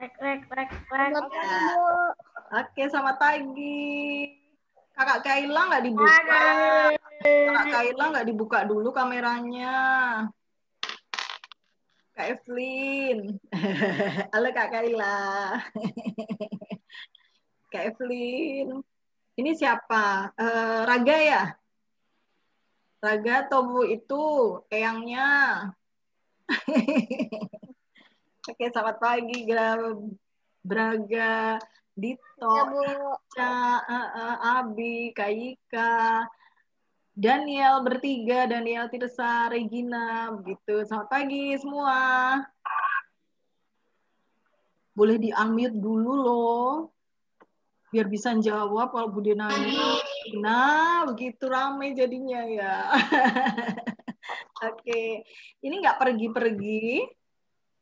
Selamat pagi, Bu. Oke, selamat pagi. Kakak Kaila nggak dibuka. Kakak Kaila nggak dibuka dulu kameranya. Kak Evelyn. Halo Kak Kaila. Kak Evelyn. Ini siapa? Raga ya? Raga atau Bu itu eyangnya? Oke, selamat pagi Braga, Dito, Ya, Bu. Ica, Abi, Kaika, Daniel bertiga, Daniel, Tirsa, Regina, begitu. Selamat pagi semua. Boleh di-unmute dulu loh, biar bisa jawab kalau Bude nanya. Nah, begitu ramai jadinya ya. Oke, ini nggak pergi-pergi,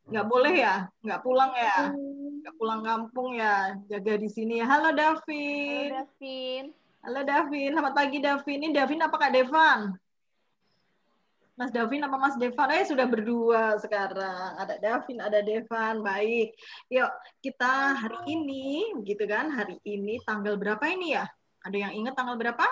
nggak boleh ya, nggak pulang ya, nggak pulang kampung ya, jaga di sini. Halo Davin. Halo, Davin. Halo Davin, selamat pagi Davin. Ini Davin apa Kak Devan? Mas Davin apa Mas Devan? Sudah berdua sekarang. Ada Davin, ada Devan. Baik. Yuk, kita hari ini, gitu kan? Hari ini tanggal berapa ini ya? Ada yang ingat tanggal berapa?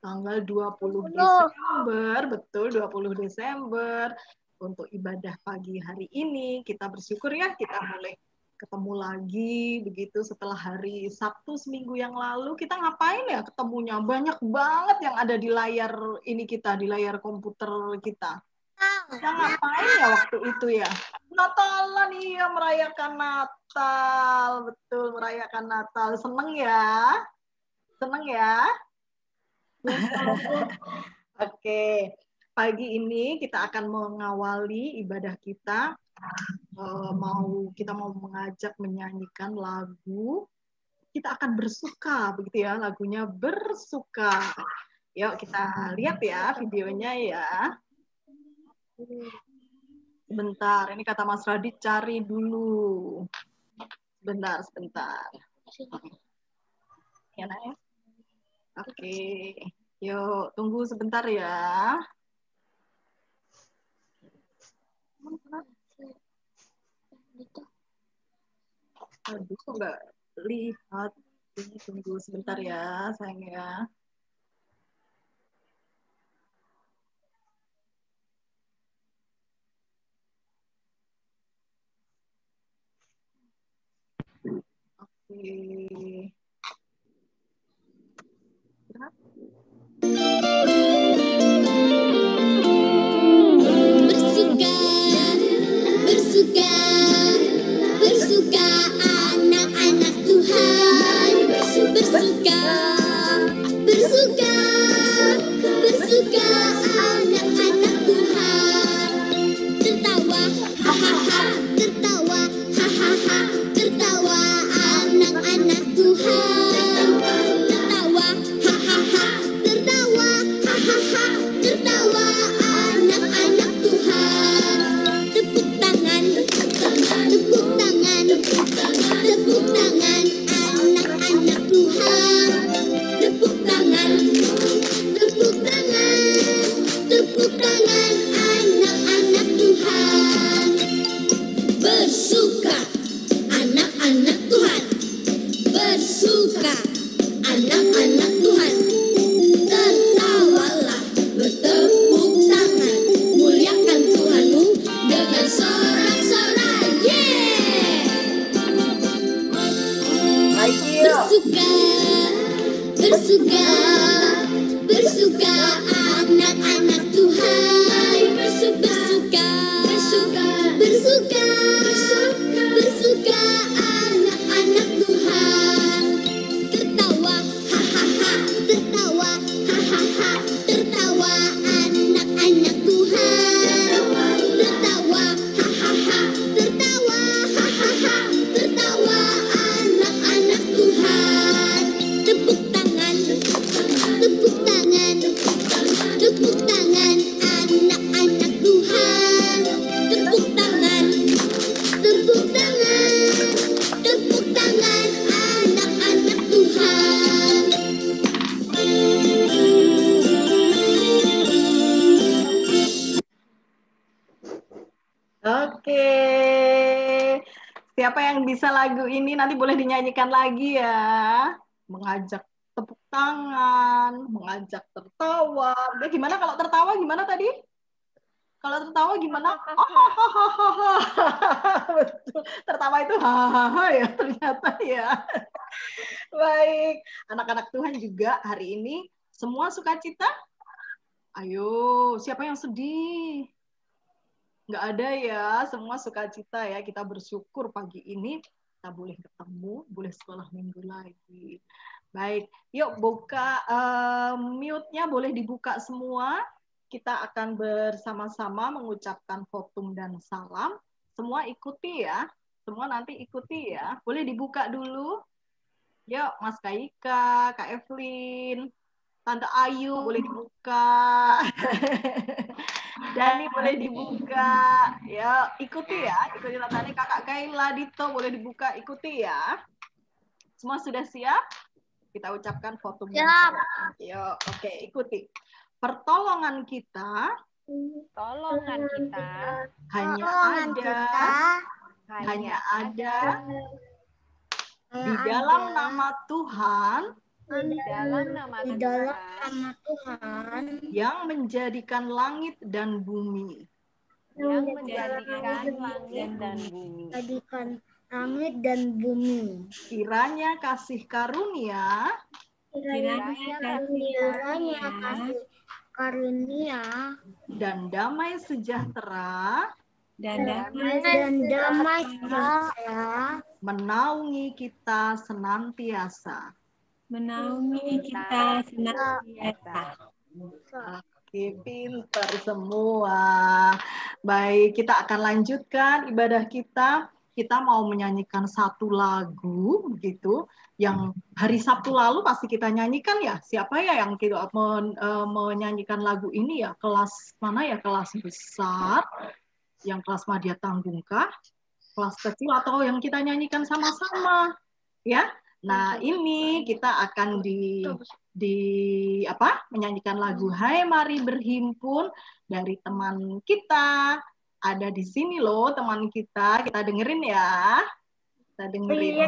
Tanggal 20 Desember. Betul, 20 Desember. Untuk ibadah pagi hari ini, kita bersyukur ya, kita boleh ketemu lagi begitu setelah hari Sabtu seminggu yang lalu. Kita ngapain ya ketemunya? Banyak banget yang ada di layar ini kita, di layar komputer kita. Kita ngapain ya waktu itu ya? Natalan, iya, merayakan Natal. Betul, merayakan Natal. Seneng ya? Seneng ya? Oke, pagi ini kita akan mengawali ibadah kita. Kita mau mengajak menyanyikan lagu. Kita akan bersuka, begitu ya, lagunya bersuka. Yuk kita lihat ya videonya ya. Sebentar, ini kata Mas Radit cari dulu. Sebentar. Ya, nah, ya. Oke, yuk tunggu sebentar ya. Aduh, kok nggak lihat? Ini tunggu sebentar ya, sayang ya. Oke. Bersuka anak-anak Tuhan, bersuka anak-anak Tuhan, tertawa hahaha, tertawa hahaha, tertawa anak-anak Tuhan, tertawa hahaha, tertawa hahaha, tertawa anak-anak Tuhan, tepuk tangan anak-anak Tuhan, tepuk tangan anak-anak Tuhan, bersuka anak-anak Tuhan, bersuka anak-anak Tuhan, tertawalah, bertepuk tangan, muliakan Tuhanmu dengan sorak-sorai, bersuka anak-anak Tuhan, bersuka anak-anak Tuhan, tertawa hahaha, tertawa hahaha, tertawa anak-anak Tuhan, tertawa hahaha, tertawa hahaha, tertawa anak-anak Tuhan, tepuk tangan Siapa yang bisa lagu ini nanti boleh dinyanyikan lagi ya. Mengajak tepuk tangan, mengajak tertawa. Dia gimana kalau tertawa gimana tadi? Kalau tertawa gimana? Oh, betul. Tertawa itu hahaha ya ternyata ya. Baik, anak-anak Tuhan juga hari ini semua sukacita. Ayo, siapa yang sedih? Nggak ada ya, semua sukacita ya. Kita bersyukur pagi ini kita boleh ketemu, boleh sekolah minggu lagi. Baik, yuk buka mute-nya boleh dibuka semua. Kita akan bersama-sama mengucapkan votum dan salam. Semua ikuti ya. Semua nanti ikuti ya. Boleh dibuka dulu. Yuk, Mas Kaika, Kak Evelyn, Tante Ayu boleh dibuka. Dani boleh dibuka. Ya, ikuti ya. Ikuti tadi Kakak Kaila, Dito boleh dibuka. Ikuti ya. Semua sudah siap? Kita ucapkan votum. Siap. Yuk, oke, ikuti. Pertolongan kita hanya ada di dalam nama Tuhan yang menjadikan langit dan bumi. Kiranya kasih karunia dan damai sejahtera menaungi kita senantiasa. Oke, pintar semua. Baik, kita akan lanjutkan ibadah kita. Kita mau menyanyikan satu lagu begitu yang hari Sabtu lalu pasti kita nyanyikan ya. Siapa ya yang kita menyanyikan lagu ini ya? Kelas mana ya? Kelas besar, yang kelas madya tanggungkah? Kelas kecil atau yang kita nyanyikan sama-sama? Ya. Nah, ini kita akan menyanyikan lagu Hai Mari Berhimpun dari teman kita. Ada di sini loh teman kita. Kita dengerin ya. Kita dengerin.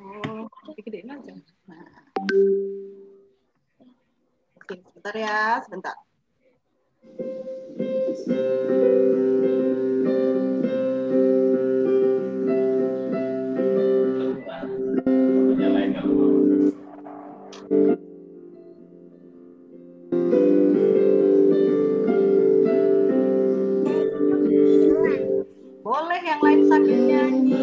Oh, gedein aja. Nah. Oke, sebentar ya, sebentar. Boleh yang lain sambil nyanyi.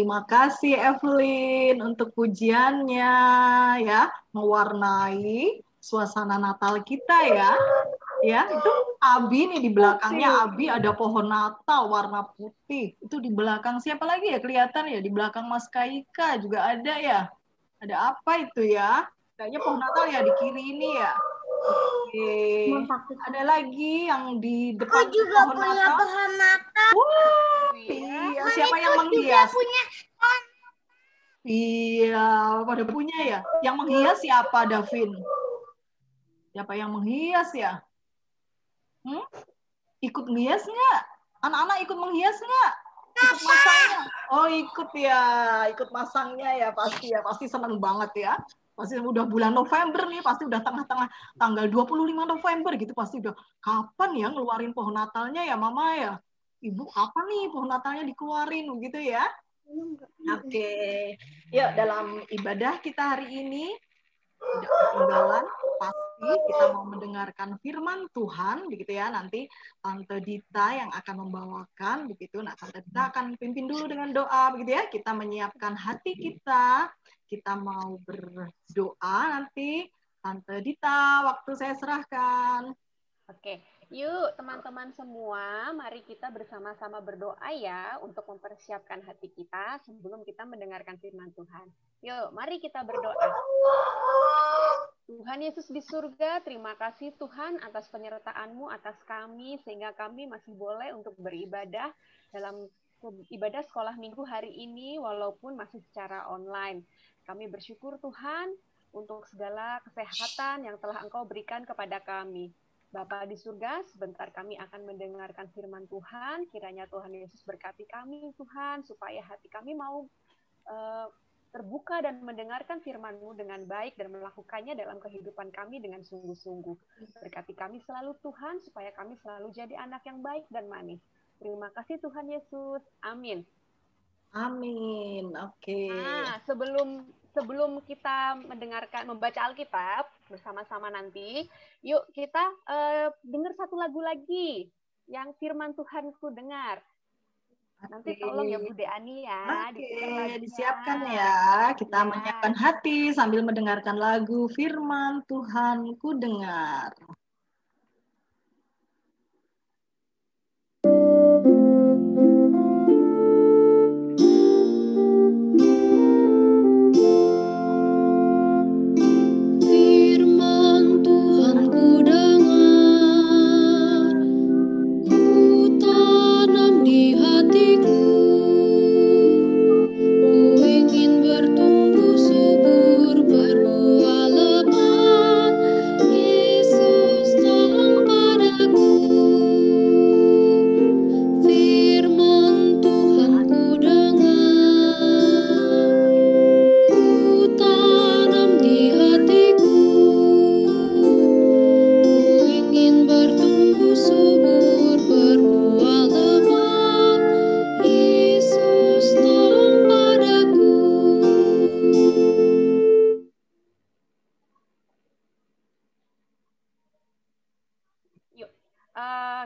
terima kasih Evelyn untuk pujiannya ya, mewarnai suasana Natal kita ya. Ya, itu Abi nih di belakangnya Abi ada pohon Natal warna putih. Itu di belakang siapa lagi ya kelihatan ya? Di belakang Mas Kaika juga ada ya. Ada apa itu ya? Kayaknya pohon Natal ya di kiri ini ya. Oke. Ada lagi yang di depan juga pohon punya Natal. pohon Natal. Wah, iya. Siapa yang Juga menghias? punya Iya, pada punya ya. Yang menghias siapa, Davin? Siapa yang menghias ya? Ikut menghias nggak? Anak-anak ikut menghias nggak? Ikut masangnya? Oh ikut ya, ikut masangnya ya pasti senang banget ya. Pasti udah bulan November nih, pasti udah tengah-tengah tanggal 25 November gitu, pasti udah kapan ya ngeluarin pohon Natalnya ya Mama ya? Ibu kapan nih pohon Natalnya dikeluarin gitu ya? Oke, yuk dalam ibadah kita hari ini tidak ketinggalan, pasti kita mau mendengarkan firman Tuhan begitu ya. Nanti Tante Dita yang akan membawakan begitu. Nah, Tante Dita akan pimpin dulu dengan doa begitu ya. Kita menyiapkan hati kita mau berdoa nanti. Tante Dita, waktu saya serahkan. Oke, yuk teman-teman semua, mari kita bersama-sama berdoa ya untuk mempersiapkan hati kita sebelum kita mendengarkan firman Tuhan. Yuk, mari kita berdoa. Tuhan Yesus di surga, terima kasih Tuhan atas penyertaan-Mu atas kami, sehingga kami masih boleh untuk beribadah dalam ibadah sekolah minggu hari ini, walaupun masih secara online. Kami bersyukur Tuhan untuk segala kesehatan yang telah Engkau berikan kepada kami. Bapa di surga, sebentar kami akan mendengarkan firman Tuhan. Kiranya Tuhan Yesus berkati kami, Tuhan, supaya hati kami mau terbuka dan mendengarkan firman-Mu dengan baik dan melakukannya dalam kehidupan kami dengan sungguh-sungguh. Berkati kami selalu, Tuhan, supaya kami selalu jadi anak yang baik dan manis. Terima kasih Tuhan Yesus. Amin. Amin. Oke. Nah, sebelum kita membaca Alkitab bersama-sama nanti, yuk kita dengar satu lagu lagi yang firman Tuhanku dengar. Nanti tolong ya Bu Deani ya. Oke, disiapkan ya. Kita menyiapkan hati sambil mendengarkan lagu firman Tuhanku dengar.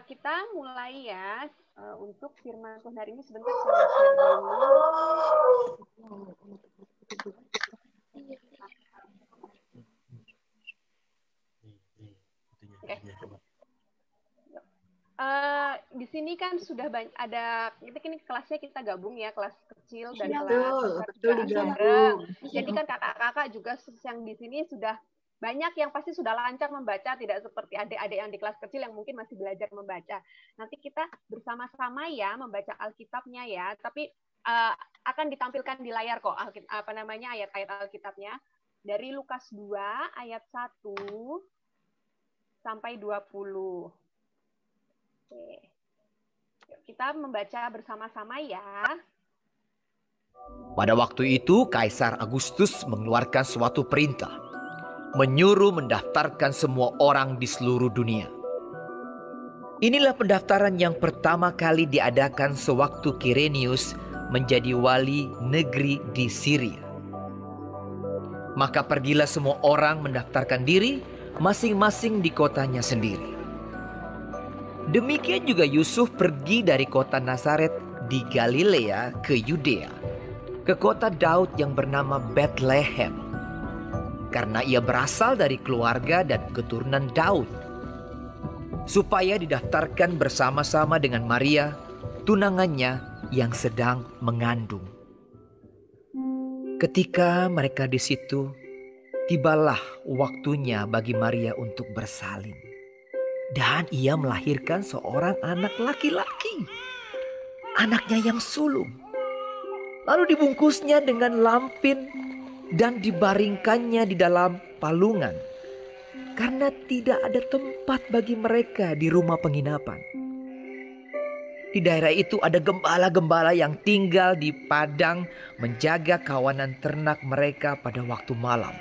Kita mulai ya untuk firman Tuhan hari ini. Sebentar saya share dulu. Di sini kan sudah banyak ada, ini kelasnya kita gabung ya, kelas kecil dan kelas digabung. Jadi kan kakak-kakak juga yang di sini sudah banyak yang pasti sudah lancar membaca, tidak seperti adik-adik yang di kelas kecil yang mungkin masih belajar membaca. Nanti kita bersama-sama ya membaca Alkitabnya ya, tapi akan ditampilkan di layar kok ayat-ayat Alkitabnya. Dari Lukas 2 ayat 1 sampai 20. Oke. Kita membaca bersama-sama ya. Pada waktu itu Kaisar Agustus mengeluarkan suatu perintah, menyuruh mendaftarkan semua orang di seluruh dunia. Inilah pendaftaran yang pertama kali diadakan sewaktu Kirenius menjadi wali negeri di Syria. Maka pergilah semua orang mendaftarkan diri masing-masing di kotanya sendiri. Demikian juga Yusuf pergi dari kota Nazaret di Galilea ke Yudea, ke kota Daud yang bernama Bethlehem, karena ia berasal dari keluarga dan keturunan Daud, supaya didaftarkan bersama-sama dengan Maria, tunangannya yang sedang mengandung. Ketika mereka di situ, tibalah waktunya bagi Maria untuk bersalin. Dan ia melahirkan seorang anak laki-laki, anaknya yang sulung. Lalu dibungkusnya dengan lampin dan dibaringkannya di dalam palungan, karena tidak ada tempat bagi mereka di rumah penginapan. Di daerah itu ada gembala-gembala yang tinggal di padang menjaga kawanan ternak mereka pada waktu malam.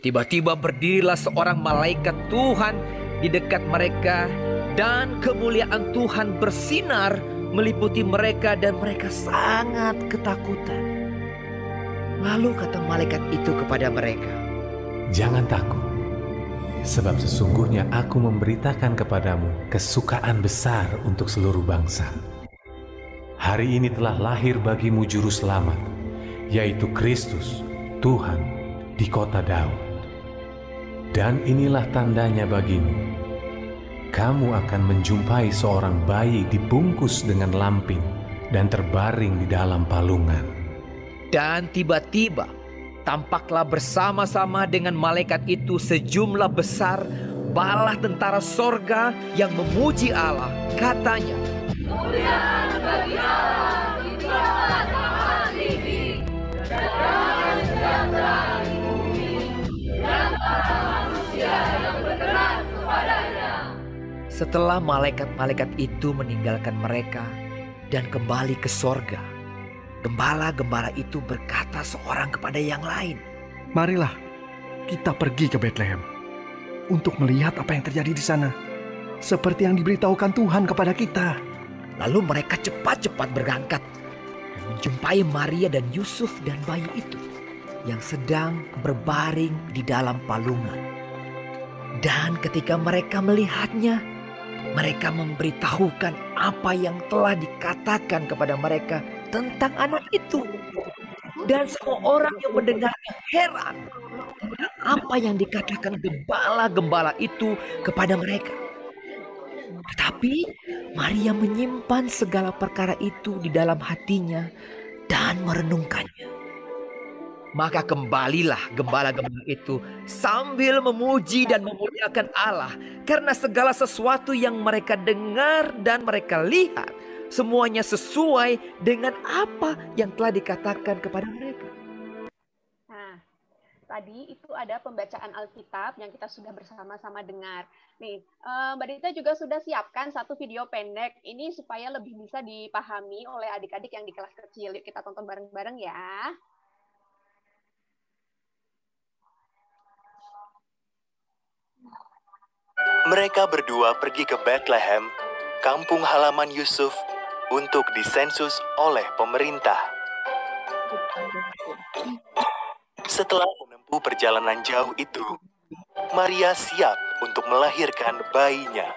Tiba-tiba berdirilah seorang malaikat Tuhan di dekat mereka, dan kemuliaan Tuhan bersinar meliputi mereka dan mereka sangat ketakutan. Lalu kata malaikat itu kepada mereka, "Jangan takut, sebab sesungguhnya aku memberitakan kepadamu kesukaan besar untuk seluruh bangsa. Hari ini telah lahir bagimu juru selamat, yaitu Kristus, Tuhan, di kota Daud. Dan inilah tandanya bagimu. Kamu akan menjumpai seorang bayi dibungkus dengan lampin dan terbaring di dalam palungan." Dan tiba-tiba tampaklah bersama-sama dengan malaikat itu sejumlah besar bala tentara sorga yang memuji Allah. Katanya, "Kemuliaan bagi Allah di tempat tinggi, dan damai sejahtera di bumi, dan para manusia yang berkenan kepadanya." Setelah malaikat-malaikat itu meninggalkan mereka dan kembali ke sorga, gembala-gembala itu berkata seorang kepada yang lain, "Marilah kita pergi ke Bethlehem untuk melihat apa yang terjadi di sana, seperti yang diberitahukan Tuhan kepada kita." Lalu mereka cepat-cepat berangkat dan menjumpai Maria dan Yusuf dan bayi itu yang sedang berbaring di dalam palungan. Dan ketika mereka melihatnya, mereka memberitahukan apa yang telah dikatakan kepada mereka tentang anak itu. Dan semua orang yang mendengarnya heran tentang apa yang dikatakan gembala-gembala itu kepada mereka. Tetapi Maria menyimpan segala perkara itu di dalam hatinya dan merenungkannya. Maka kembalilah gembala-gembala itu sambil memuji dan memuliakan Allah, karena segala sesuatu yang mereka dengar dan mereka lihat semuanya sesuai dengan apa yang telah dikatakan kepada mereka. Nah, tadi itu ada pembacaan Alkitab yang kita sudah bersama-sama dengar. Nih, Mbak Dita juga sudah siapkan satu video pendek ini supaya lebih bisa dipahami oleh adik-adik yang di kelas kecil. Yuk kita tonton bareng-bareng ya. Mereka berdua pergi ke Bethlehem, kampung halaman Yusuf, untuk disensus oleh pemerintah. Setelah menempuh perjalanan jauh itu, Maria siap untuk melahirkan bayinya.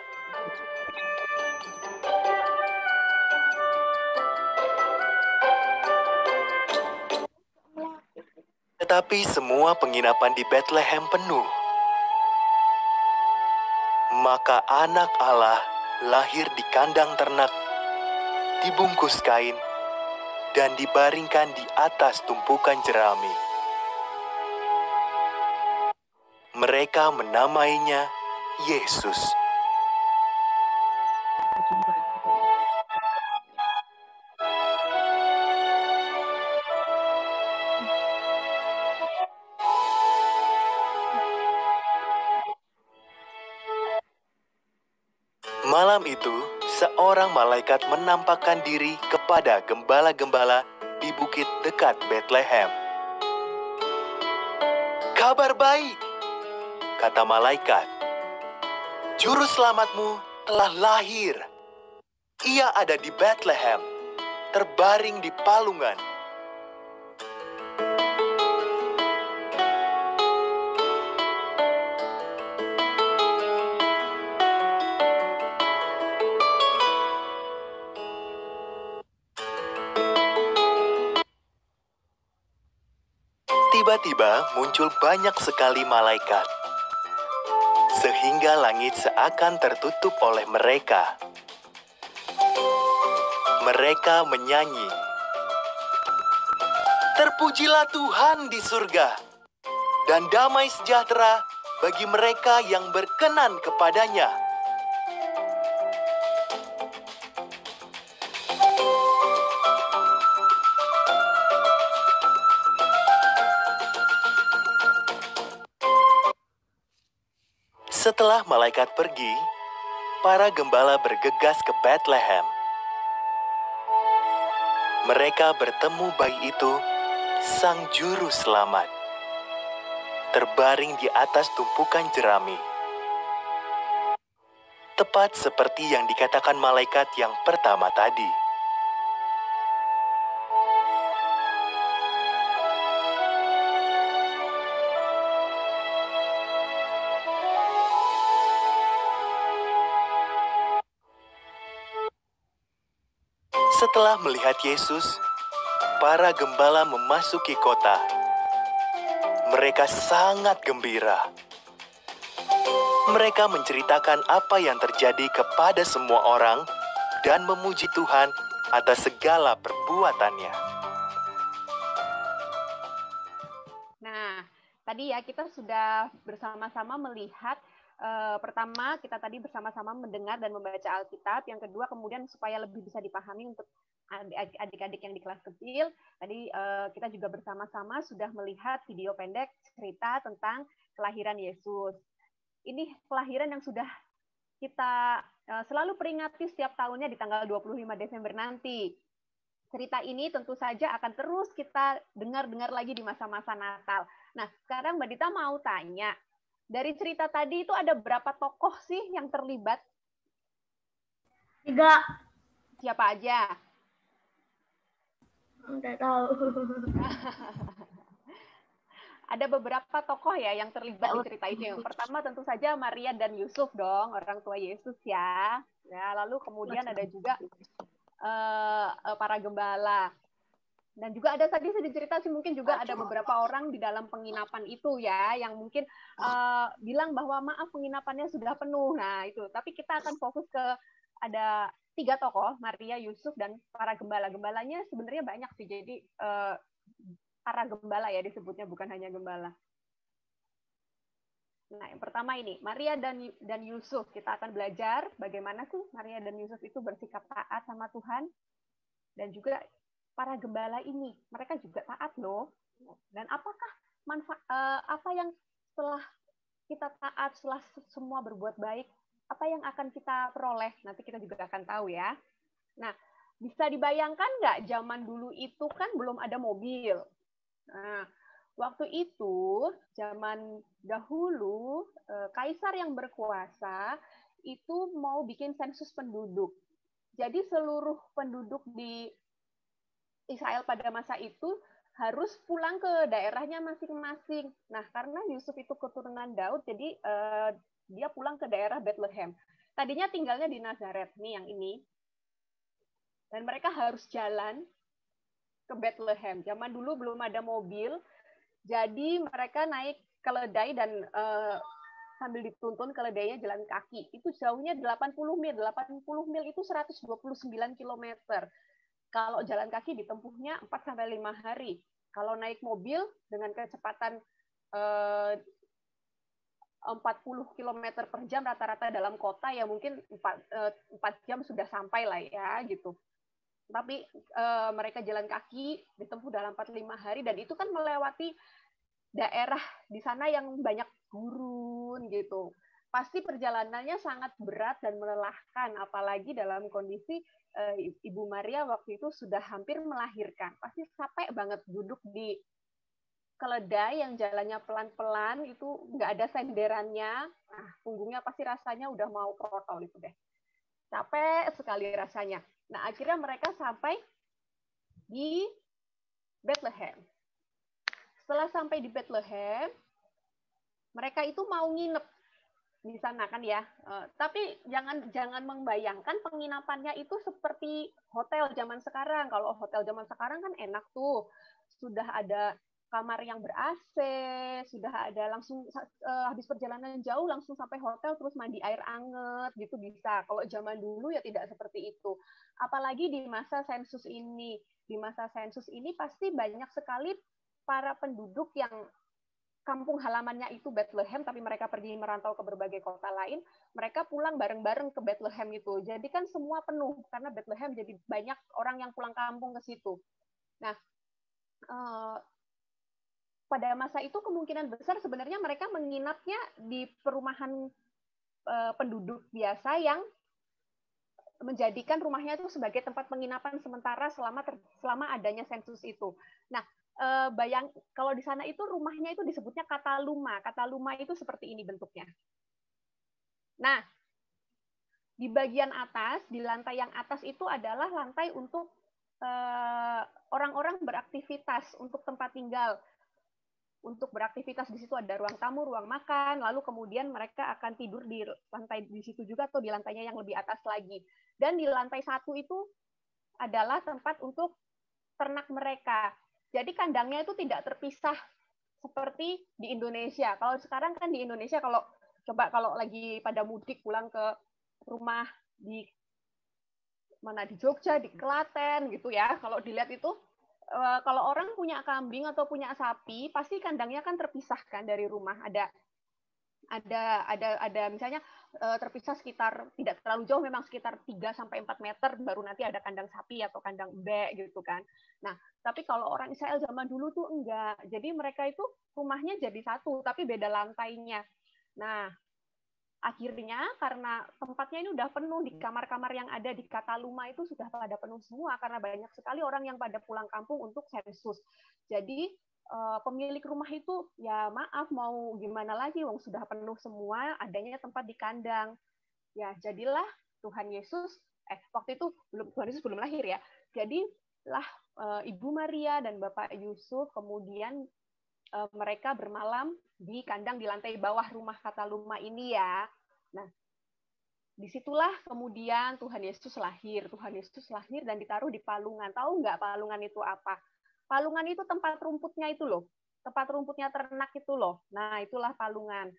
Tetapi semua penginapan di Bethlehem penuh. Maka anak Allah lahir di kandang ternak, dibungkus kain, dan dibaringkan di atas tumpukan jerami. Mereka menamainya Yesus. Malam itu, seorang malaikat menampakkan diri kepada gembala-gembala di bukit dekat Bethlehem. "Kabar baik," kata malaikat. "Juru selamatmu telah lahir. Ia ada di Bethlehem, terbaring di palungan." Tiba-tiba muncul banyak sekali malaikat, sehingga langit seakan tertutup oleh mereka. Mereka menyanyi, "Terpujilah Tuhan di surga, dan damai sejahtera bagi mereka yang berkenan kepadanya." Setelah malaikat pergi, para gembala bergegas ke Bethlehem. Mereka bertemu bayi itu, sang juru selamat, terbaring di atas tumpukan jerami. Tepat seperti yang dikatakan malaikat yang pertama tadi. Setelah melihat Yesus, para gembala memasuki kota. Mereka sangat gembira. Mereka menceritakan apa yang terjadi kepada semua orang dan memuji Tuhan atas segala perbuatannya. Nah, tadi ya kita sudah bersama-sama melihat pertama kita tadi bersama-sama mendengar dan membaca Alkitab, yang kedua kemudian supaya lebih bisa dipahami untuk adik-adik yang di kelas kecil, tadi kita juga bersama-sama sudah melihat video pendek cerita tentang kelahiran Yesus. Ini kelahiran yang sudah kita selalu peringati setiap tahunnya di tanggal 25 Desember nanti. Cerita ini tentu saja akan terus kita dengar-dengar lagi di masa-masa Natal. Nah, sekarang Mbak Dita mau tanya, dari cerita tadi itu ada berapa tokoh sih yang terlibat? 3. Siapa aja? Nggak tahu. Ada beberapa tokoh ya yang terlibat di cerita itu. Yang pertama tentu saja Maria dan Yusuf dong, orang tua Yesus ya. Lalu kemudian ada juga para gembala. Dan juga ada tadi saya dicerita sih mungkin juga ada beberapa orang di dalam penginapan itu ya yang mungkin bilang bahwa maaf penginapannya sudah penuh. Nah itu, tapi kita akan fokus ke ada 3 tokoh, Maria, Yusuf, dan para gembala. Gembalanya sebenarnya banyak sih, jadi para gembala ya disebutnya, bukan hanya gembala. Nah yang pertama ini Maria dan Yusuf, kita akan belajar bagaimana sih Maria dan Yusuf itu bersikap taat sama Tuhan, dan juga para gembala ini, mereka juga taat loh. Dan apakah apa yang setelah kita taat, setelah semua berbuat baik, apa yang akan kita peroleh? Nanti kita juga akan tahu ya. Nah, bisa dibayangkan nggak zaman dulu itu kan belum ada mobil. Nah, waktu itu, zaman dahulu, kaisar yang berkuasa itu mau bikin sensus penduduk. Jadi seluruh penduduk di Israel pada masa itu harus pulang ke daerahnya masing-masing. Nah, karena Yusuf itu keturunan Daud, jadi dia pulang ke daerah Bethlehem. Tadinya tinggalnya di Nazaret, nih yang ini. Dan mereka harus jalan ke Bethlehem. Zaman dulu belum ada mobil, jadi mereka naik keledai dan sambil dituntun keledainya jalan kaki. Itu jauhnya 80 mil. 80 mil itu 129 km. Kalau jalan kaki ditempuhnya 4-5 hari. Kalau naik mobil dengan kecepatan 40 km per jam rata-rata dalam kota ya mungkin 4 jam sudah sampai lah ya gitu. Tapi mereka jalan kaki ditempuh dalam 4-5 hari, dan itu kan melewati daerah di sana yang banyak gurun gitu. Pasti perjalanannya sangat berat dan melelahkan, apalagi dalam kondisi Ibu Maria waktu itu sudah hampir melahirkan. Pasti capek banget duduk di keledai yang jalannya pelan-pelan, itu nggak ada senderannya. Nah, punggungnya pasti rasanya udah mau protol itu deh. Capek sekali rasanya. Nah, akhirnya mereka sampai di Bethlehem. Setelah sampai di Bethlehem, mereka itu mau nginep di sana kan ya. Tapi jangan membayangkan penginapannya itu seperti hotel zaman sekarang. Kalau hotel zaman sekarang kan enak tuh, sudah ada kamar yang ber-AC, sudah ada langsung habis perjalanan jauh langsung sampai hotel terus mandi air anget gitu bisa. Kalau zaman dulu ya tidak seperti itu. Apalagi di masa sensus ini. Di masa sensus ini pasti banyak sekali para penduduk yang kampung halamannya itu Bethlehem, tapi mereka pergi merantau ke berbagai kota lain, mereka pulang bareng-bareng ke Bethlehem itu. Jadi kan semua penuh, karena Bethlehem jadi banyak orang yang pulang kampung ke situ. Nah, pada masa itu kemungkinan besar sebenarnya mereka menginapnya di perumahan penduduk biasa yang menjadikan rumahnya itu sebagai tempat penginapan sementara selama adanya sensus itu. Nah, kalau di sana itu rumahnya itu disebutnya kataluma. Kataluma itu seperti ini bentuknya. Nah, di bagian atas, di lantai yang atas itu adalah lantai untuk orang-orang beraktivitas, untuk tempat tinggal. Untuk beraktivitas di situ ada ruang tamu, ruang makan, lalu kemudian mereka akan tidur di lantai di situ juga atau di lantainya yang lebih atas lagi. Dan di lantai 1 itu adalah tempat untuk ternak mereka. Jadi kandangnya itu tidak terpisah seperti di Indonesia. Kalau sekarang kan di Indonesia kalau lagi pada mudik pulang ke rumah di Jogja, di Klaten gitu ya. Kalau dilihat itu kalau orang punya kambing atau punya sapi, pasti kandangnya kan terpisahkan dari rumah. Ada misalnya terpisah sekitar tidak terlalu jauh, memang sekitar 3-4 meter baru nanti ada kandang sapi atau kandang embek gitu kan. Nah, tapi kalau orang Israel zaman dulu tuh enggak. Jadi mereka itu rumahnya jadi satu tapi beda lantainya. Nah, akhirnya karena tempatnya ini udah penuh, di kamar-kamar yang ada di Kataluma itu sudah pada penuh semua karena banyak sekali orang yang pada pulang kampung untuk sensus. Jadi pemilik rumah itu ya maaf mau gimana lagi, wong sudah penuh semua, adanya tempat di kandang. Ya jadilah Tuhan Yesus waktu itu Tuhan Yesus belum lahir ya. Jadilah Ibu Maria dan Bapak Yusuf kemudian mereka bermalam di kandang di lantai bawah rumah Kataluma ini ya. Nah, disitulah kemudian Tuhan Yesus lahir. Tuhan Yesus lahir dan ditaruh di palungan. Tahu nggak palungan itu apa? Palungan itu tempat rumputnya itu loh. Tempat rumputnya ternak itu loh. Nah, itulah palungan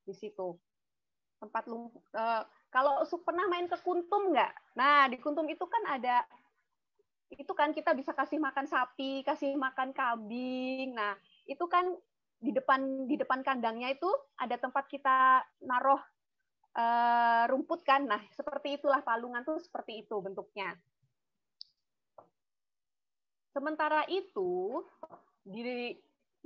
di situ. Tempat kalau pernah main ke Kuntum nggak? Nah, di Kuntum itu kan ada, itu kan kita bisa kasih makan sapi, kasih makan kambing. Nah, itu kan di depan kandangnya itu ada tempat kita naruh rumput kan. Nah, seperti itulah palungan tuh seperti itu bentuknya. Sementara itu di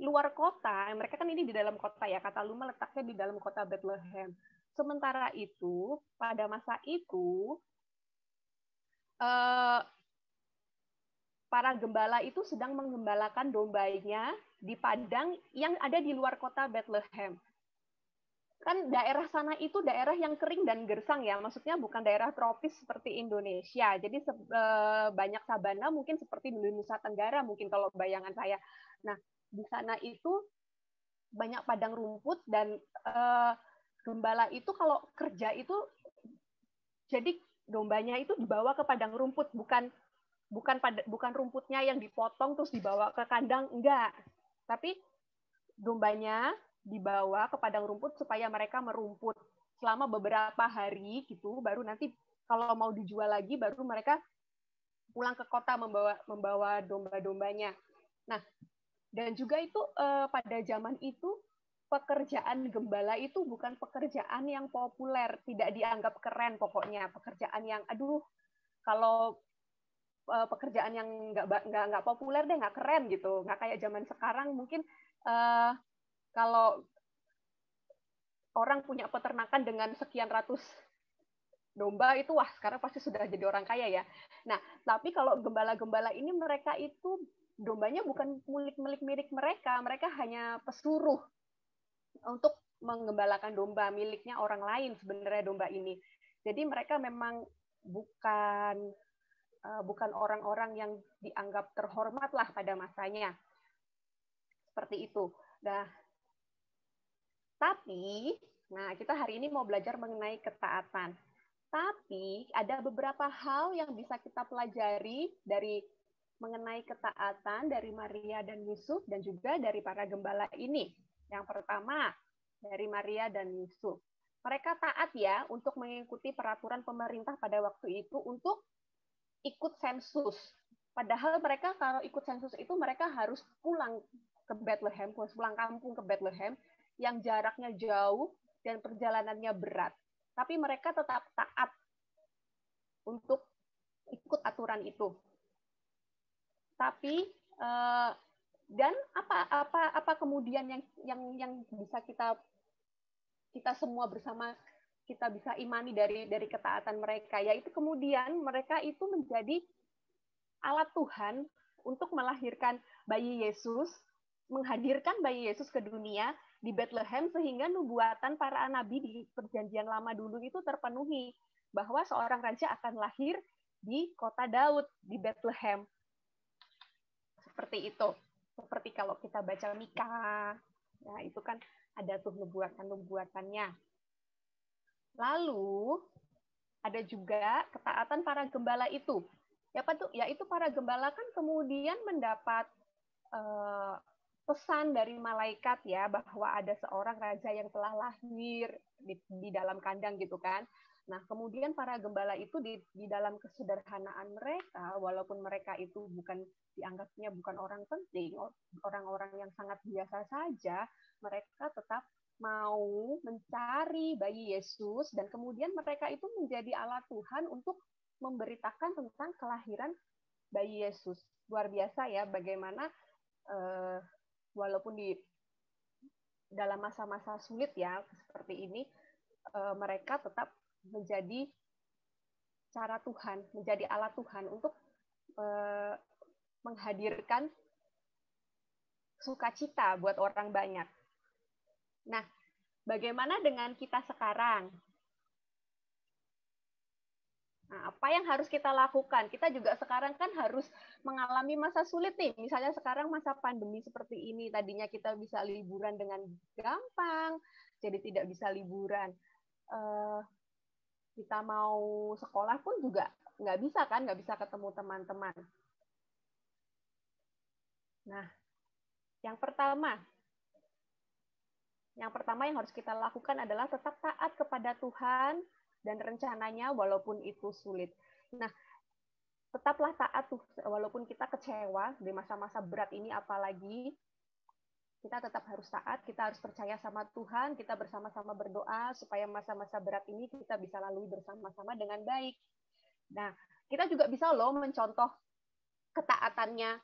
luar kota, mereka kan ini di dalam kota ya, Kataluma letaknya di dalam kota Bethlehem. Sementara itu pada masa itu para gembala itu sedang menggembalakan dombanya di padang yang ada di luar kota Bethlehem. Kan daerah sana itu daerah yang kering dan gersang ya, maksudnya bukan daerah tropis seperti Indonesia. Jadi banyak sabana mungkin seperti di Nusa Tenggara mungkin kalau bayangan saya. Nah, di sana itu banyak padang rumput dan gembala itu kalau kerja itu jadi dombanya itu dibawa ke padang rumput, bukan rumputnya yang dipotong terus dibawa ke kandang, enggak. Tapi dombanya dibawa ke padang rumput supaya mereka merumput selama beberapa hari gitu, baru nanti kalau mau dijual lagi baru mereka pulang ke kota membawa domba-dombanya. Nah, dan juga itu pada zaman itu pekerjaan gembala itu bukan pekerjaan yang populer, tidak dianggap keren pokoknya, pekerjaan yang kalau pekerjaan yang nggak populer deh, nggak keren gitu, nggak kayak zaman sekarang mungkin kalau orang punya peternakan dengan sekian ratus domba itu wah sekarang pasti sudah jadi orang kaya ya. Nah, tapi kalau gembala-gembala ini mereka itu dombanya bukan milik mereka, mereka hanya pesuruh untuk menggembalakan domba miliknya orang lain sebenarnya domba ini. Jadi mereka memang bukan orang-orang yang dianggap terhormat lah pada masanya. Seperti itu. Nah, tapi, kita hari ini mau belajar mengenai ketaatan. Tapi ada beberapa hal yang bisa kita pelajari dari mengenai ketaatan dari Maria dan Yusuf dan juga dari para gembala ini. Yang pertama, dari Maria dan Yusuf. Mereka taat ya untuk mengikuti peraturan pemerintah pada waktu itu untuk ikut sensus. Padahal mereka kalau ikut sensus itu mereka harus pulang ke Bethlehem, pulang kampung ke Bethlehem yang jaraknya jauh dan perjalanannya berat. Tapi mereka tetap taat untuk ikut aturan itu. Tapi dan apa kemudian yang bisa kita semua bersama kita bisa imani dari ketaatan mereka, yaitu kemudian mereka itu menjadi alat Tuhan untuk melahirkan bayi Yesus, menghadirkan bayi Yesus ke dunia di Bethlehem sehingga nubuatan para nabi di perjanjian lama dulu itu terpenuhi bahwa seorang raja akan lahir di kota Daud di Bethlehem. Seperti itu. Seperti kalau kita baca Mika, ya itu kan ada tuh nubuatan-nubuatannya. Lalu ada juga ketaatan para gembala itu. Yaitu para gembala kan kemudian mendapat pesan dari malaikat ya bahwa ada seorang raja yang telah lahir di dalam kandang gitu kan. Nah, kemudian para gembala itu di dalam kesederhanaan mereka, walaupun mereka itu dianggapnya bukan orang penting, orang-orang yang sangat biasa saja, mereka tetap mau mencari bayi Yesus dan kemudian mereka itu menjadi alat Tuhan untuk memberitakan tentang kelahiran bayi Yesus. Luar biasa ya bagaimana walaupun di dalam masa-masa sulit ya seperti ini mereka tetap menjadi cara Tuhan, menjadi alat Tuhan untuk menghadirkan sukacita buat orang banyak. Nah, bagaimana dengan kita sekarang? Nah, apa yang harus kita lakukan? Kita juga sekarang kan harus mengalami masa sulit nih. Misalnya sekarang masa pandemi seperti ini, tadinya kita bisa liburan dengan gampang, jadi tidak bisa liburan. Kita mau sekolah pun juga nggak bisa kan, nggak bisa ketemu teman-teman. Nah, yang pertama yang harus kita lakukan adalah tetap taat kepada Tuhan dan rencananya walaupun itu sulit. Nah, tetaplah taat tuh walaupun kita kecewa di masa-masa berat ini apalagi kita tetap harus taat, kita harus percaya sama Tuhan, kita bersama-sama berdoa supaya masa-masa berat ini kita bisa lalui bersama-sama dengan baik. Nah, kita juga bisa loh mencontoh ketaatannya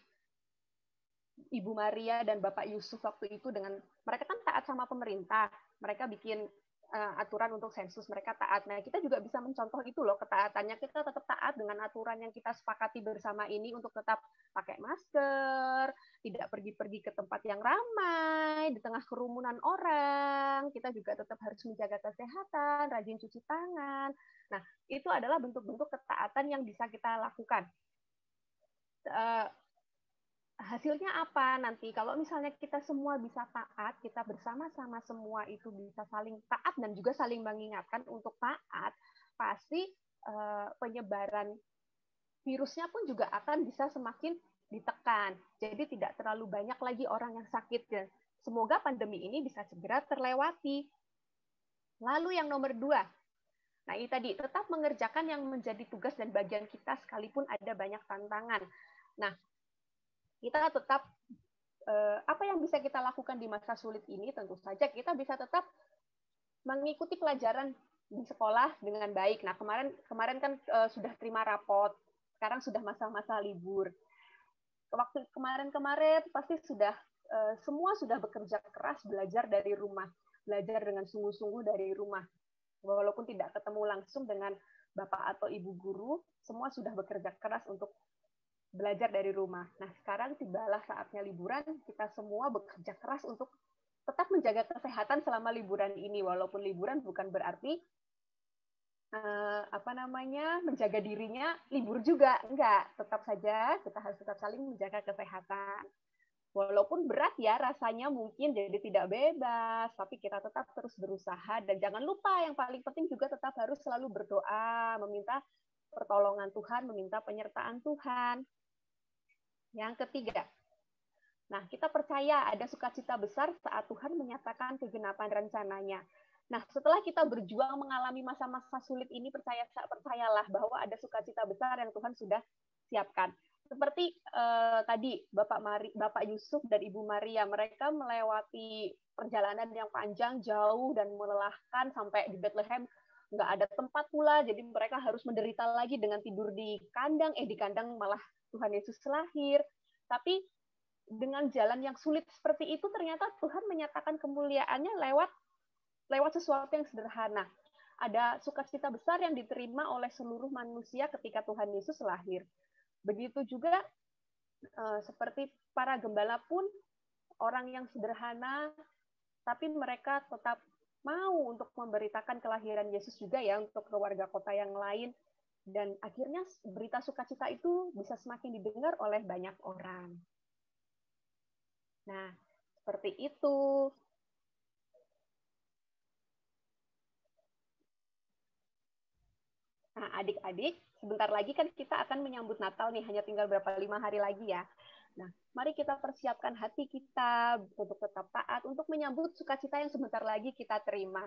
Ibu Maria dan Bapak Yusuf waktu itu dengan mereka kan taat sama pemerintah, mereka bikin aturan untuk sensus, mereka taat. Nah, kita juga bisa mencontoh itu loh ketaatannya, kita tetap taat dengan aturan yang kita sepakati bersama ini untuk tetap pakai masker, tidak pergi-pergi ke tempat yang ramai, di tengah kerumunan orang, kita juga tetap harus menjaga kesehatan, rajin cuci tangan. Nah, itu adalah bentuk-bentuk ketaatan yang bisa kita lakukan. Hasilnya apa nanti kalau misalnya kita semua bisa taat, kita bersama-sama semua itu bisa saling taat dan juga saling mengingatkan untuk taat, pasti penyebaran virusnya pun juga akan bisa semakin ditekan. Jadi tidak terlalu banyak lagi orang yang sakit. Semoga pandemi ini bisa segera terlewati. Lalu yang nomor 2, nah ini tadi tetap mengerjakan yang menjadi tugas dan bagian kita sekalipun ada banyak tantangan. Nah, kita tetap apa yang bisa kita lakukan di masa sulit ini, tentu saja kita bisa tetap mengikuti pelajaran di sekolah dengan baik. Nah, kemarin kan sudah terima rapot, sekarang sudah masa-masa libur. Waktu kemarin pasti sudah semua sudah bekerja keras belajar dari rumah, belajar dengan sungguh-sungguh dari rumah. Walaupun tidak ketemu langsung dengan Bapak atau Ibu guru, semua sudah bekerja keras untuk belajar dari rumah. Nah, sekarang tibalah saatnya liburan, kita semua bekerja keras untuk tetap menjaga kesehatan selama liburan ini. Walaupun liburan bukan berarti menjaga dirinya libur juga, enggak. Tetap saja kita harus tetap saling menjaga kesehatan. Walaupun berat ya rasanya mungkin jadi tidak bebas, tapi kita tetap terus berusaha dan jangan lupa yang paling penting juga tetap harus selalu berdoa, meminta pertolongan Tuhan, meminta penyertaan Tuhan. Yang ketiga, nah kita percaya ada sukacita besar saat Tuhan menyatakan kegenapan rencananya. Nah, setelah kita berjuang mengalami masa-masa sulit ini, percayalah bahwa ada sukacita besar yang Tuhan sudah siapkan. Seperti tadi Bapak Yusuf dan Ibu Maria, mereka melewati perjalanan yang panjang, jauh, dan melelahkan sampai di Bethlehem nggak ada tempat pula, jadi mereka harus menderita lagi dengan tidur di kandang malah Tuhan Yesus lahir. Tapi dengan jalan yang sulit seperti itu, ternyata Tuhan menyatakan kemuliaannya lewat sesuatu yang sederhana. Ada sukacita besar yang diterima oleh seluruh manusia ketika Tuhan Yesus lahir. Begitu juga seperti para gembala pun orang yang sederhana, tapi mereka tetap mau untuk memberitakan kelahiran Yesus juga ya untuk keluarga kota yang lain. Dan akhirnya berita sukacita itu bisa semakin didengar oleh banyak orang. Nah, seperti itu. Nah, adik-adik, sebentar lagi kan kita akan menyambut Natal nih, hanya tinggal 5 hari lagi ya. Nah, mari kita persiapkan hati kita untuk tetap taat, untuk menyambut sukacita yang sebentar lagi kita terima.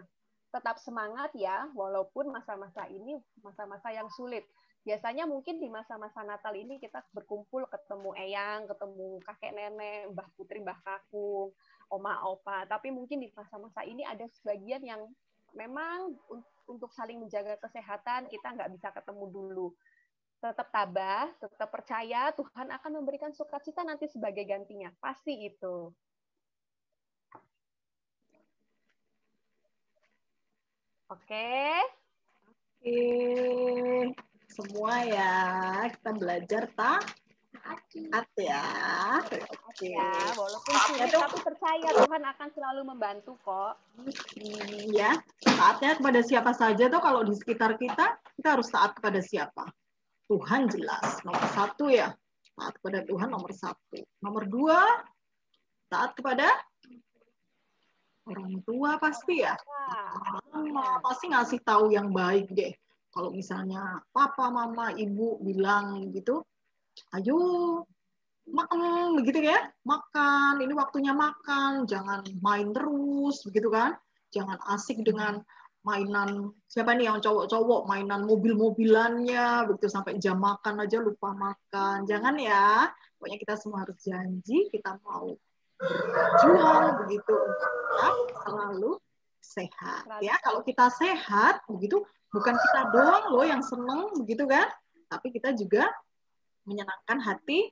Tetap semangat ya, walaupun masa-masa ini masa-masa yang sulit. Biasanya mungkin di masa-masa Natal ini kita berkumpul, ketemu eyang, ketemu kakek nenek, mbah putri, mbah kakung, oma opa. Tapi mungkin di masa-masa ini ada sebagian yang memang untuk saling menjaga kesehatan, kita nggak bisa ketemu dulu. Tetap tabah, tetap percaya, Tuhan akan memberikan sukacita nanti sebagai gantinya. Pasti itu. Oke. Semua ya, kita belajar taat ya. Oke. Ya, walaupun sulit, tapi percaya Tuhan akan selalu membantu kok. Ya, taatnya kepada siapa saja tuh kalau di sekitar kita harus taat kepada siapa? Tuhan jelas, nomor 1 ya. Taat kepada Tuhan nomor 1. Nomor 2, taat kepada orang tua pasti ya. Mama pasti ngasih tahu yang baik deh. Kalau misalnya papa, mama, ibu bilang gitu, ayo makan begitu ya, makan, ini waktunya makan, jangan main terus begitu kan, jangan asik dengan mainan siapa nih yang cowok-cowok, mainan mobil-mobilannya begitu sampai jam makan aja lupa makan, jangan ya. Pokoknya kita semua harus janji kita mau berjuang begitu untuk selalu sehat ya. Kalau kita sehat begitu, bukan kita doang loh yang seneng begitu kan, tapi kita juga menyenangkan hati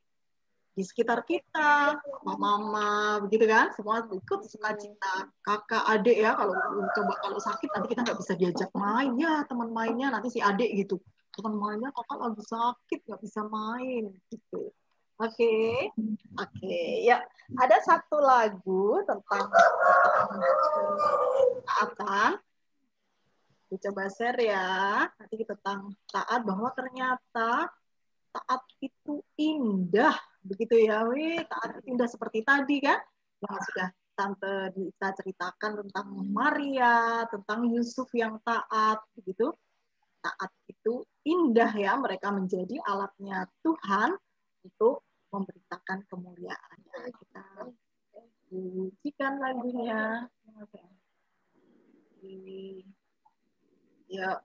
di sekitar kita, mama begitu kan, semua ikut sukacita. Kakak, adik ya, kalau sakit nanti kita nggak bisa diajak main ya, teman mainnya nanti si adik gitu, teman mainnya kakak lagi sakit nggak bisa main gitu. Oke, ya. Ada satu lagu tentang taatan. Coba share ya, nanti kita tentang taat, bahwa ternyata taat itu indah, begitu ya, taat itu indah seperti tadi kan, yang sudah Tante Dita ceritakan tentang Maria, tentang Yusuf yang taat, begitu. Taat itu indah ya, mereka menjadi alatnya Tuhan untuk memberitakan kemuliaannya. Kita pujikan lagunya. Ya.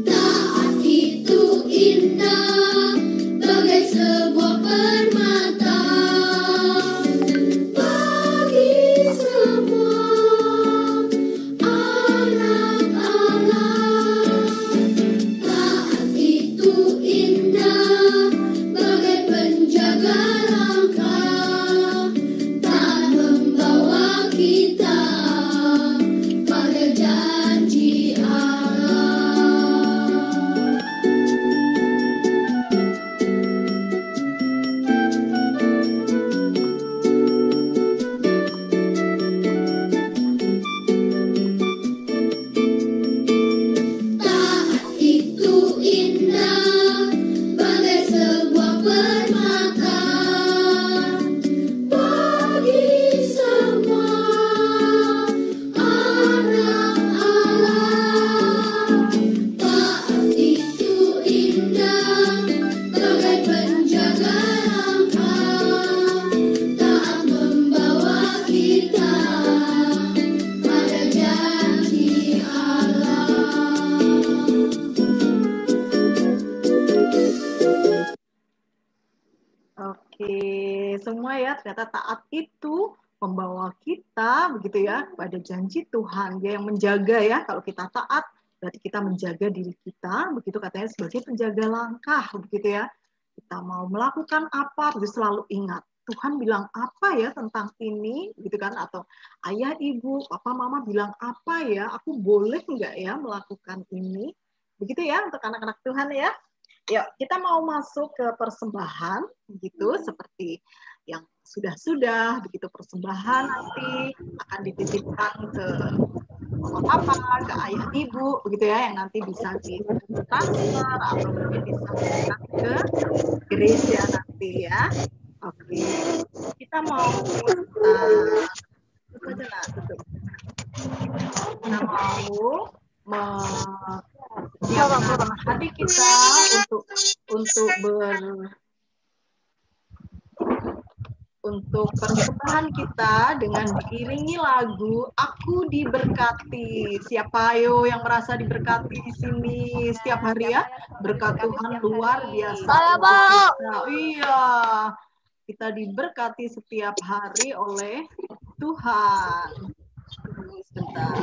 Taat itu indah bagai sebuah permata bagi semua anak Allah. Taat itu indah bagai penjaga langkah, tak membawa kita pada janji Allah. semua ya, ternyata taat itu membawa kita begitu ya pada janji Tuhan. Dia yang menjaga ya. Kalau kita taat berarti kita menjaga diri kita, begitu katanya sebagai penjaga langkah begitu ya. Kita mau melakukan apa, begitu selalu ingat Tuhan bilang apa ya tentang ini, gitu kan? Atau ayah, ibu, papa, mama bilang apa ya? Aku boleh nggak ya melakukan ini? Begitu ya untuk anak-anak Tuhan ya. Yuk, kita mau masuk ke persembahan, begitu seperti yang sudah-sudah, begitu persembahan nanti akan dititipkan ke papa, ke ayah, ibu, begitu ya, yang nanti bisa ditransfer atau mungkin disampaikan ke gereja nanti ya. Oke, kita mau kita mau menyiapkan hati kita untuk persembahan kita dengan diiringi lagu Aku Diberkati. Siapa ayo yang merasa diberkati di sini setiap hari ya? Berkat Tuhan luar biasa. Iya, kita diberkati setiap hari oleh Tuhan. Sebentar.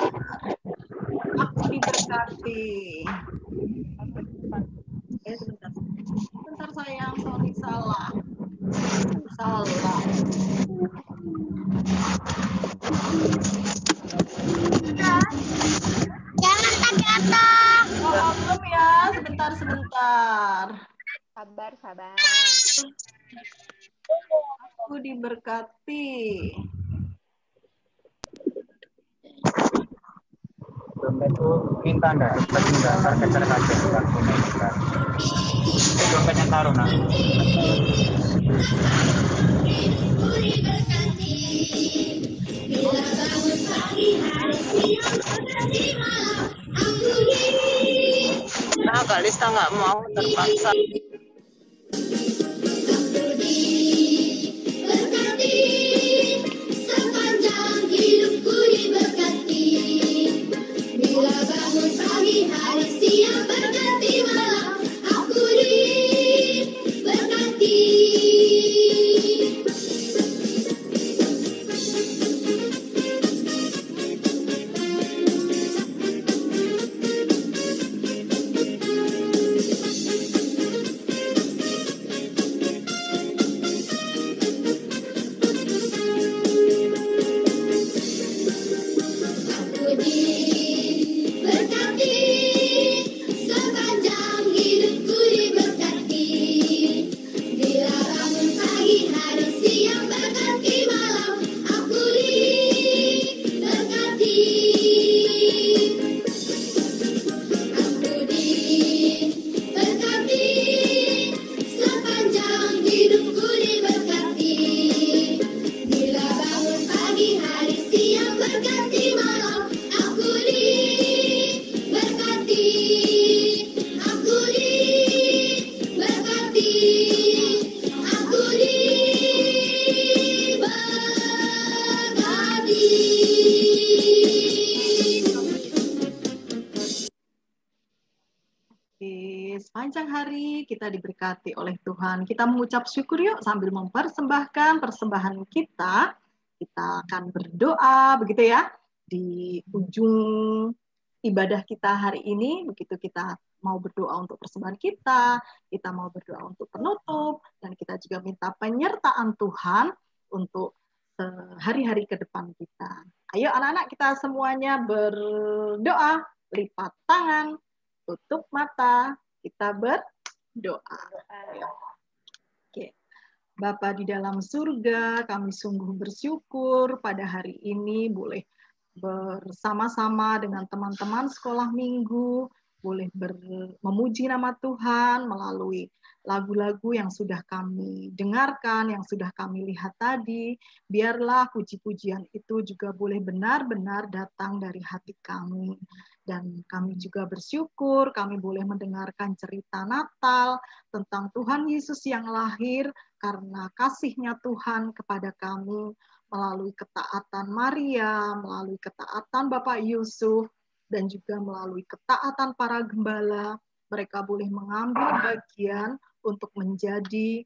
Aku diberkati. Sebentar sayang, sorry salah. Jangan tak-tak. Oh, belum ya, sebentar. Sabar. Aku diberkati. Dompet itu minta enggak? Bagi enggak? Cara kaca enggak? Dompetnya taruh nak. Nah, Kak Lista nggak mau terpaksa. Sepanjang hidupku diberkati. Bila bangun pagi hari siang berganti malam, aku diberkati. Sepanjang hidupku diberkati. Bila bangun pagi hari siang berganti malam, aku diberkati. Aku diberkati. Sepanjang hidupku diberkati. Bila bangun pagi hari siang berganti malam, aku diberkati. Aku diberkati. Aku Oke, sepanjang hari kita diberkati oleh Tuhan. Kita mengucap syukur yuk sambil mempersembahkan persembahan kita. Kita akan berdoa begitu ya di ujung ibadah kita hari ini. Begitu kita mau berdoa untuk persembahan kita mau berdoa untuk penutup, dan kita juga minta penyertaan Tuhan untuk hari-hari ke depan kita. Ayo anak-anak kita semuanya berdoa, lipat tangan, tutup mata, kita berdoa. Oke. Bapa di dalam surga, kami sungguh bersyukur pada hari ini boleh bersama-sama dengan teman-teman sekolah minggu, boleh memuji nama Tuhan melalui lagu-lagu yang sudah kami dengarkan, yang sudah kami lihat tadi. Biarlah puji-pujian itu juga boleh benar-benar datang dari hati kami. Dan kami juga bersyukur kami boleh mendengarkan cerita Natal tentang Tuhan Yesus yang lahir karena kasih-Nya Tuhan kepada kami melalui ketaatan Maria, melalui ketaatan Bapak Yusuf, dan juga melalui ketaatan para gembala. Mereka boleh mengambil bagian untuk menjadi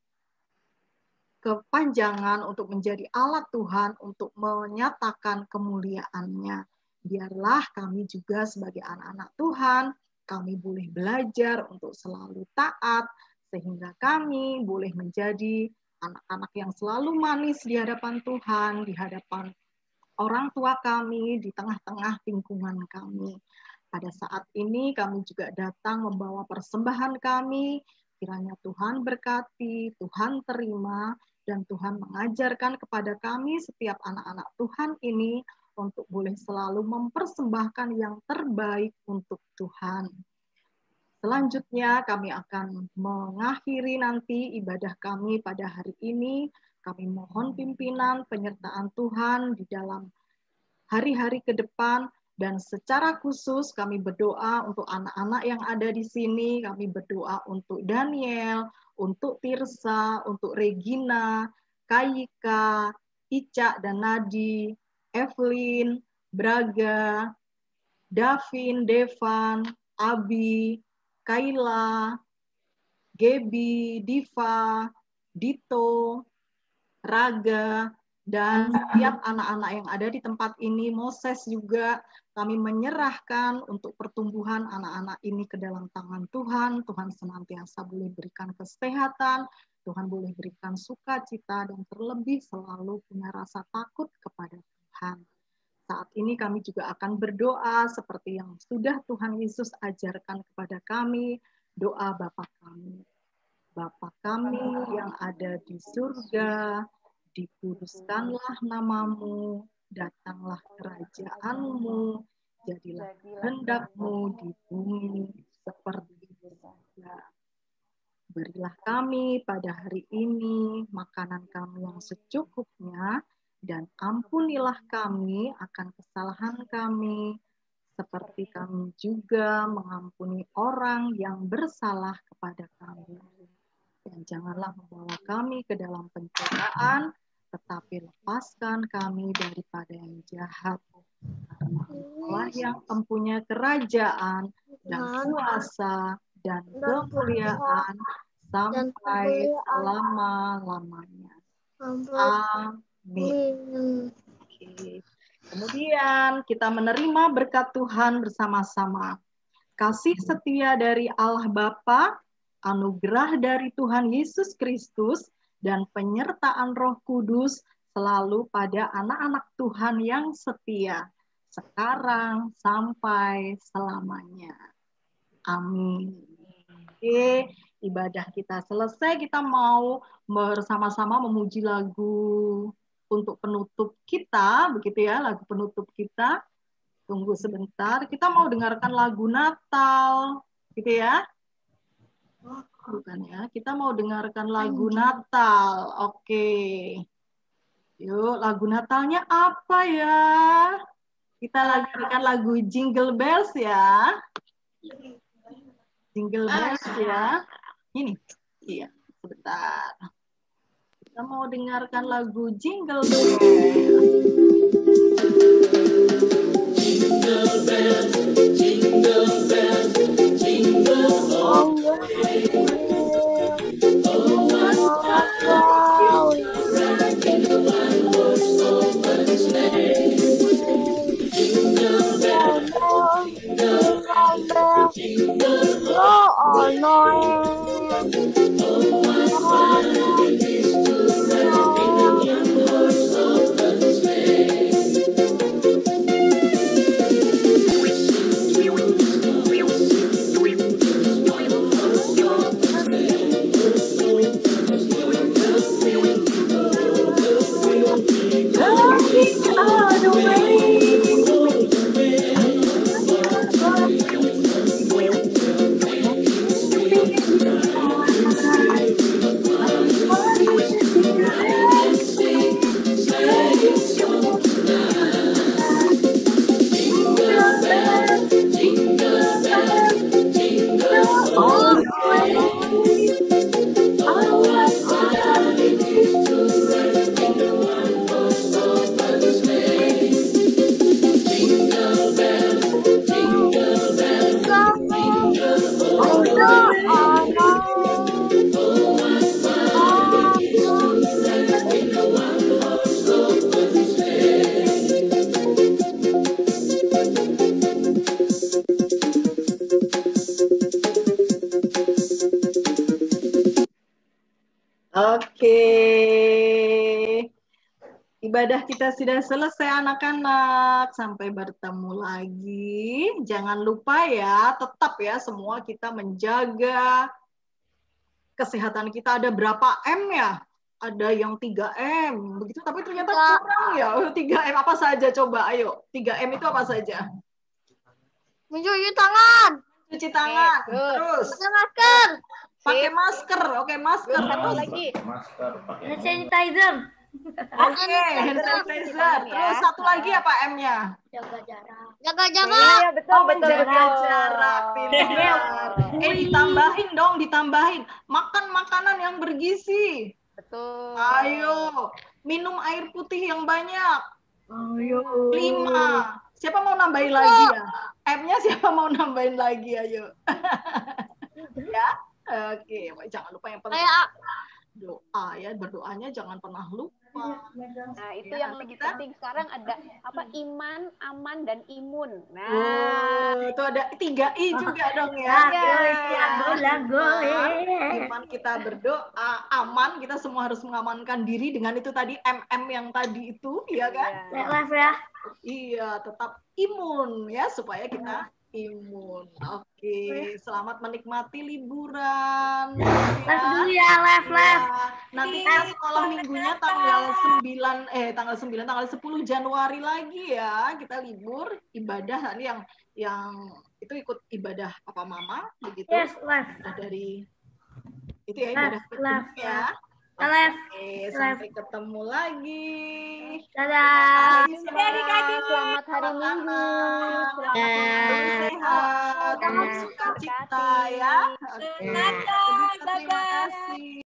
berkepanjangan untuk menjadi alat Tuhan untuk menyatakan kemuliaan-Nya. Biarlah kami juga sebagai anak-anak Tuhan, kami boleh belajar untuk selalu taat, sehingga kami boleh menjadi anak-anak yang selalu manis di hadapan Tuhan, di hadapan orang tua kami, di tengah-tengah lingkungan kami. Pada saat ini kami juga datang membawa persembahan kami. Kiranya Tuhan berkati, Tuhan terima, dan Tuhan mengajarkan kepada kami setiap anak-anak Tuhan ini untuk boleh selalu mempersembahkan yang terbaik untuk Tuhan. Selanjutnya kami akan mengakhiri nanti ibadah kami pada hari ini. Kami mohon pimpinan penyertaan Tuhan di dalam hari-hari ke depan. Dan secara khusus kami berdoa untuk anak-anak yang ada di sini, kami berdoa untuk Daniel, untuk Tirsa, untuk Regina, Kayika, Ica dan Nadi, Evelyn, Braga, Davin, Devan, Abi, Kayla, Gebi, Diva, Dito, Raga, dan setiap anak-anak yang ada di tempat ini, Moses juga, kami menyerahkan untuk pertumbuhan anak-anak ini ke dalam tangan Tuhan. Tuhan senantiasa boleh berikan kesehatan, Tuhan boleh berikan sukacita, dan terlebih selalu punya rasa takut kepada Tuhan. Saat ini kami juga akan berdoa seperti yang sudah Tuhan Yesus ajarkan kepada kami, doa Bapa kami. Bapa kami yang ada di surga, dikuduskanlah namamu, datanglah kerajaan-Mu, jadilah kehendak-Mu di bumi seperti di surga. Berilah kami pada hari ini makanan kami yang secukupnya, dan ampunilah kami akan kesalahan kami, seperti kami juga mengampuni orang yang bersalah kepada kami. Dan janganlah membawa kami ke dalam pencobaan, tetapi lepaskan kami daripada yang jahat. Karena Allah yang mempunyai kerajaan dan kuasa dan kemuliaan sampai selama-lamanya. Amin. Oke. Kemudian kita menerima berkat Tuhan bersama-sama. Kasih setia dari Allah Bapa, anugerah dari Tuhan Yesus Kristus, dan penyertaan Roh Kudus selalu pada anak-anak Tuhan yang setia, sekarang sampai selamanya. Amin. Oke, ibadah kita selesai, kita mau bersama-sama memuji lagu untuk penutup kita, begitu ya, lagu penutup kita. Tunggu sebentar, kita mau dengarkan lagu Natal, gitu ya. Bukan ya, kita mau dengarkan lagu Natal. Oke. Yuk, lagu Natalnya apa ya? Kita dengarkan lagu Jingle Bells ya. Jingle Bells ya. Ini. Iya, sebentar. Kita mau dengarkan lagu Jingle Bells. Jingle bells, jingle bells, jingle all the way. Oh, what fun riding a one-horse open sleigh. Jingle bells, jingle all Noel. Oh, what fun it is to ride in a one-horse open sleigh. Ibadah kita sudah selesai anak-anak. Sampai bertemu lagi. Jangan lupa ya, tetap ya semua kita menjaga kesehatan kita. Ada berapa M ya? Ada yang 3M. Begitu tapi ternyata kurang ya. 3M apa saja coba? Ayo. 3M itu apa saja? Mencuci tangan. Cuci tangan. Terus Pakai masker. pakai masker. Oke, masker. Terus lagi. Hand sanitizer. oke, hand sanitizer. Terus satu lagi apa M-nya? Jaga jarak. Iya, betul, betul, Menjaga betul. jarak, pintar. Ditambahin dong, ditambahin. Makan makanan yang bergizi. Betul. Ayo, minum air putih yang banyak. Ayo. 5. Siapa mau nambahin lagi ya? M-nya siapa mau nambahin lagi? Ayo. Ya, oke. Jangan lupa yang penting Kayak doa ya. Berdoanya jangan pernah lupa. Nah, itu Ya, yang lebih kita- penting sekarang ada apa? Iman, aman, dan imun. Nah, Itu ada 3I juga dong ya. lagu. Iman kita berdoa, aman, kita semua harus mengamankan diri dengan itu tadi MM yang tadi itu, ya kan? iya. Live ya. Iya, tetap imun ya supaya kita imun. Oke, selamat menikmati liburan. Live dulu ya, live. Nanti kita sekolah minggunya tanggal 10 Januari lagi ya. Kita libur ibadah tadi yang itu ikut ibadah papa mama begitu. Yes, live. Udah dari itu ya ibadah kedua ya. Live. Oke, sampai ketemu lagi. Dadah. Selamat hari Minggu. Selamat Sehat, suka cita ya. Oke. Terima kasih.